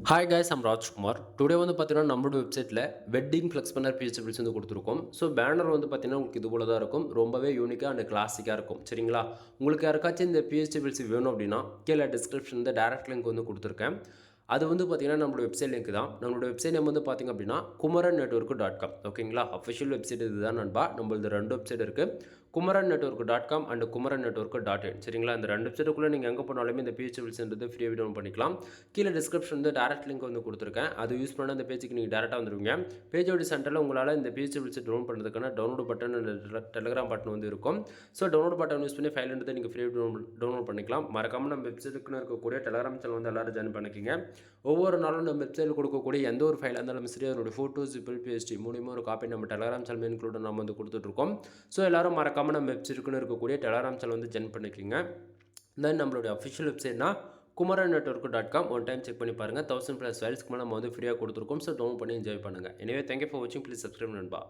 Hi guys I'm Rajkumar. Today வந்து பார்த்தீங்கன்னா, நம்மளோட வெப்சைட்டில் வெட்டிங் ஃப்ளெக்ஸ் பண்ணர் பிஹெச்பிஎல்ஸ் வந்து கொடுத்துருக்கோம். ஸோ பேனர் வந்து பார்த்தீங்கன்னா, உங்களுக்கு இது போல தான் இருக்கும். ரொம்பவே யூனிக்காக அண்ட் கிளாசிக்காக இருக்கும். சரிங்களா? உங்களுக்கு யாருக்காச்சும் இந்த பிஹெச்பிஎல்ஸ் வேணும் அப்படின்னா, கீழே டிஸ்கிரிப்ஷனில் டேரக்ட் லிங்க் வந்து கொடுத்துருக்கேன். அது வந்து பார்த்தீங்கன்னா, நம்மளோட வெப்சைட் லிங்க் தான். நம்மளோட வெப்சைட் நேம் வந்து பார்த்தீங்க அப்படின்னா, குமரன் நெட்வொர்க் டாட் காம். ஓகேங்களா? அஃபிஷியல் வெப்சைட் இதுதான் நண்பா. நம்மளது 2 வெப்சைட் இருக்குது. Kumaran network dot com and Kumaran network dot in. சரிங்களா? இந்த 2 வெப்சைட்டுக்குள்ளே நீங்கள் எங்கே போனாலுமே இந்த பிஹெச்பிஎல்ஸ்ன்றது ஃப்ரீயாக டவுன் பண்ணிக்கலாம். கீழே டிஸ்கிரிப்ஷன் வந்து டேரக்ட் லிங்க் வந்து கொடுத்துருக்கேன். அது யூஸ் பண்ண அந்த பேஜுக்கு நீங்கள் டேரெக்டாக வந்துருவீங்க. பேஜோட சென்டரில் உங்களால் இந்த பிஹெச்பிஎல்ஸ் டவுன்லோட் பண்ணுறதுக்கான டவுன்லோட் பட்டன் டெலிகிராம் பட்டன் வந்து இருக்கும். ஸோ டவுன்லோட் பட்டன் யூஸ் பண்ணி ஃபைல்ன்றதை நீங்கள் ஃப்ரீயாக டவுன்லோட் பண்ணிக்கலாம். மறக்காமல் நம்ம வெப்சைட்டுக்குன்னு இருக்கக்கூடிய டெலிகிராம் சேனல் வந்து எல்லாரும் ஜாயின் பண்ணிக்கிங்க. ஒவ்வொரு நாளும் நம்ம வெப்சைட்டில் கொடுக்கக்கூடிய எந்த ஒரு ஃபைலாக இருந்தாலும் சரி, அதனுடைய ஃபோட்டோஸ் ஜிபிள் பிஎஸ்டி மூலியமாக ஒரு காப்பி நம்ம டெலிகிராம் சேனல் இன்க்ளூட் நம்ம வந்து கொடுத்துட்ருக்கோம். ஸோ எல்லோரும் மறக்காமல் நம்ம வெப்சைட்டுக்குன்னு இருக்கக்கூடிய டெலிகிராம் சேனல் வந்து ஜாயின் பண்ணிக்கிங்க. தென் நம்மளுடைய அஃபிஷியல் வெப்சைட்னா Kumaran network dot com. One time check பண்ணி பாருங்கள். 1000+ ஃபைல்ஸ்க்கு மேலே நம்ம வந்து ஃப்ரீயாக கொடுத்துருக்கோம். ஸோ டவுன் பண்ணி என்ஜாய் பண்ணுங்கள். எனவே தேங்க்யூ ஃபார் வாட்சிங். ப்ளீஸ் சப்ஸ்கிரைப் நண்பா.